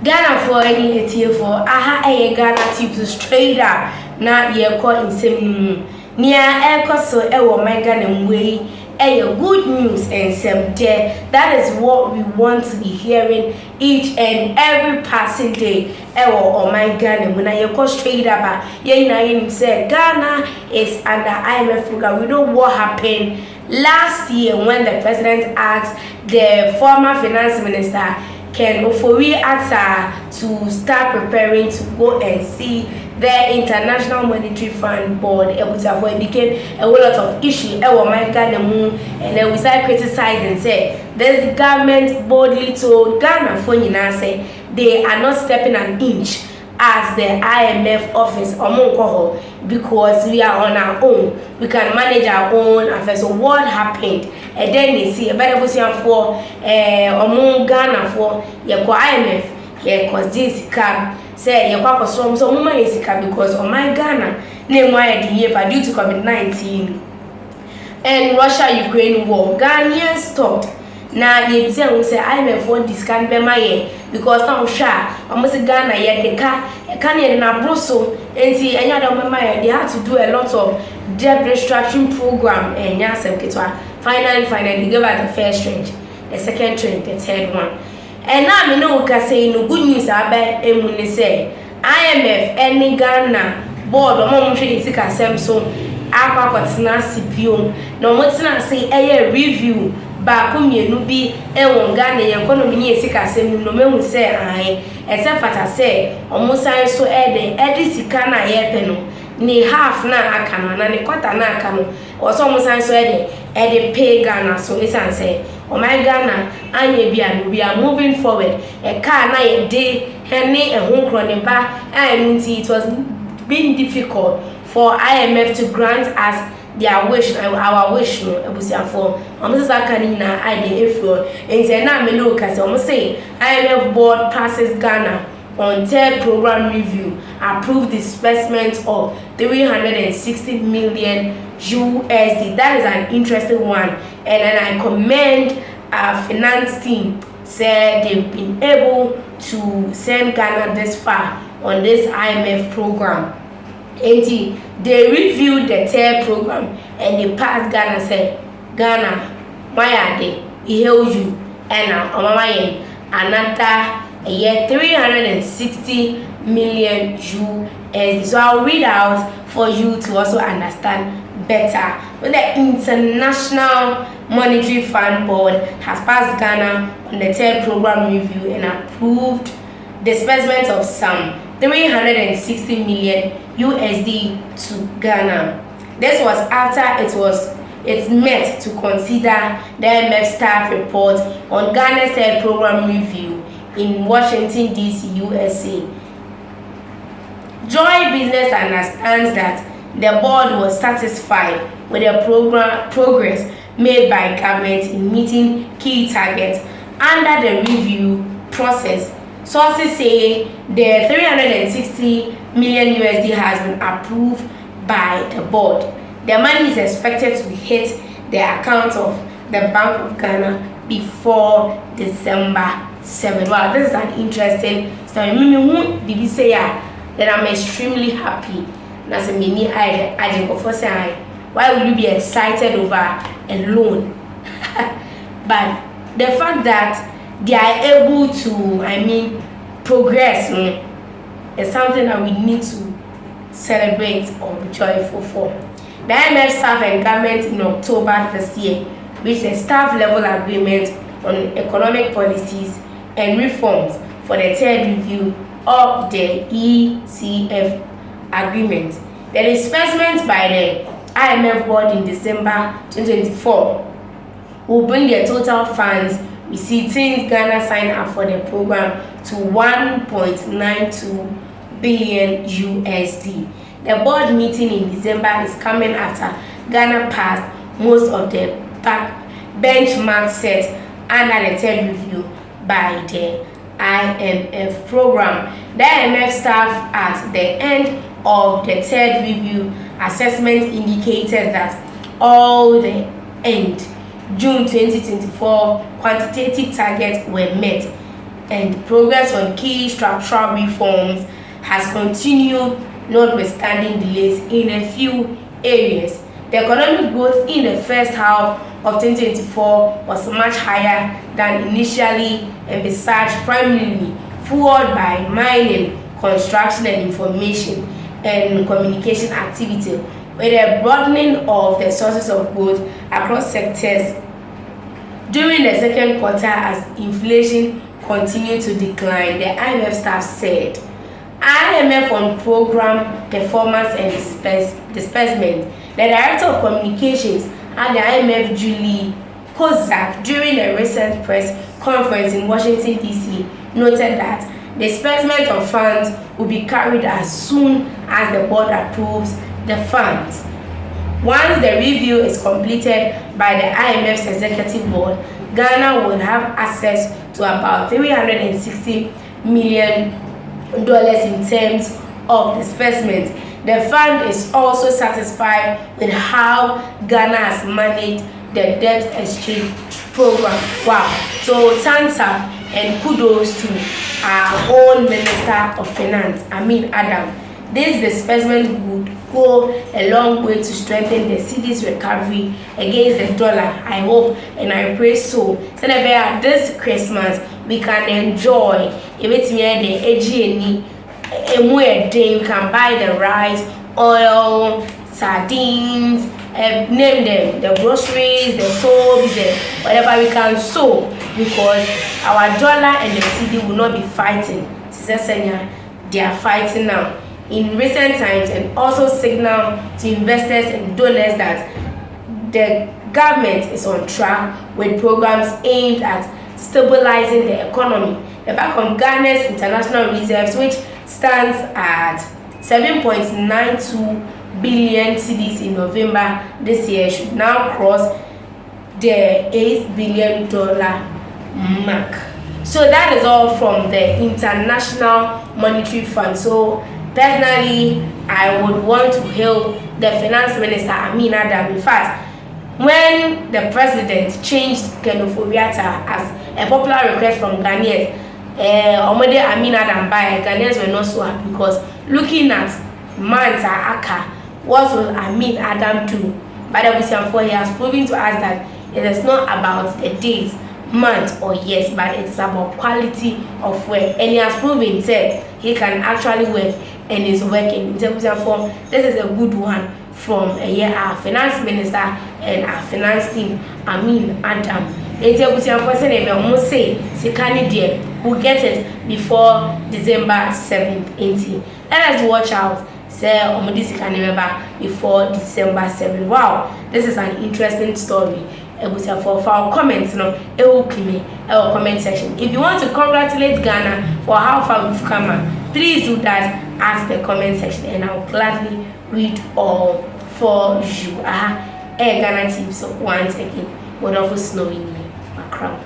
Ghana for any etie for aha Ghanatube straight up na ye call in same near so my Ghana way good news and some there. That is what we want to be hearing each and every passing day. My Ghana when I call straight up say Ghana is under IMF program. We know what happened last year when the president asked the former finance minister Ken Ofori Atta to start preparing to go and see the International Monetary Fund Board. It became a whole lot of issue. And then we started criticizing, say this government boldly told Ghana for say they are not stepping an inch as the IMF office because we are on our own. We can manage our own affairs. So what happened? And then they see a better position for Ghana for IMF, cause this cab say so because my Ghana name why the year due to COVID-19 and Russia-Ukraine war. Ghanaians stopped. Now you say IMF won't discount because now almost Ghana the car na broso and see any other they had to do a lot of debt restructuring program and finally give out the first tranche, the second tranche, the third one. And now we know we can say no good news about say IMF any Ghana board or mom sika so akwakwatena CPO no motina say a review ba komienu bi ewon Ghana economy ni sika no mehu say an except fata say omusan so edi sika na ye no ni half na aka no na ni quarter na aka no oso omusan so edi pay Ghana. So it's an say my Ghana anya we are moving forward a car na ye dey hene ehun kroni ba it was being difficult for IMF to grant us their wish, our wish, for almost Sakanina, I did April, and say now me look as almost say IMF board passes Ghana on third program review, approved disbursement of 360 million USD. That is an interesting one, and then I commend our finance team. Said they've been able to send Ghana this far on this IMF program. And they reviewed the third program and they passed Ghana. Said Ghana, why are they? He held you and another a year 360 million USD. So I'll read out for you to also understand better. When the International Monetary Fund Board has passed Ghana on the third program review and approved disbursement of some 360 million USD to Ghana. This was after it met to consider the IMF staff report on Ghana's third program review in Washington DC, USA. Joy Business understands that the board was satisfied with the progress made by government in meeting key targets under the review process. Sources say the 360 million USD has been approved by the board. The money is expected to hit the account of the Bank of Ghana before December 7. Wow, this is an interesting story. Bibi say that I'm extremely happy. That's a mini why would you be excited over a loan? But the fact that they are able to, progress is something that we need to celebrate or be joyful for. The IMF staff and government in October this year reached a staff level agreement on economic policies and reforms for the third review of the ECF agreement. The disbursement by the IMF board in December 2024 will bring the total funds received since Ghana signed up for the program to 1.92 billion USD. The board meeting in December is coming after Ghana passed most of the benchmarks set under the third review by the IMF program. The IMF staff at the end of the third review assessment indicated that all the end June 2024 quantitative targets were met. and progress on key structural reforms has continued notwithstanding delays in a few areas. The economic growth in the first half of 2024 was much higher than initially envisaged, primarily fueled by mining, construction and information and communication activity, with a broadening of the sources of growth across sectors during the second quarter as inflation continued to decline. The IMF staff said. IMF on program performance and disbursement. The director of communications at the IMF, Julie Kozak, during a recent press conference in Washington, D.C., noted that disbursement of funds will be carried as soon as the board approves the funds. Once the review is completed by the IMF's executive board, Ghana will have access to about $360 million in terms of disbursement. The fund is also satisfied with how Ghana has managed the debt exchange program. Wow. So thanks and kudos to our own Minister of Finance, Adam. This disbursement would go a long way to strengthen the city's recovery against the dollar. I hope and I pray so. So that this Christmas we can enjoy the AG&E. We can buy the rice, oil, sardines, name them, the groceries, the soaps, whatever we can sow, because our dollar and the city will not be fighting. They are fighting now in recent times, and also signal to investors and donors that the government is on track with programs aimed at stabilizing the economy. The Bank of Ghana's international reserves, which stands at 7.92 billion cedis in November this year, should now cross the $8 billion mark. So that is all from the International Monetary Fund. So personally, I would want to hail the Finance Minister, Adam. In fact, when the president changed Kenoforiata as a popular request from Ghanaians, Adam by Ghanaians were not so happy, because looking at Manta Aka, what will Adam do? But he has proven to us that it is not about the days, months or years, but it is about quality of work, and he has proven that he can actually work and is working. This is a good one from our finance minister and our finance team, Adam. We'll get it before December 17th. Let us watch out. Say before December 7th. Wow, this is an interesting story. For our comments, comment section. If you want to congratulate Ghana for how far we've come, please do that at the comment section, and I'll gladly read all for you. Ghanatube, so once again, wonderful snowing here, my crown.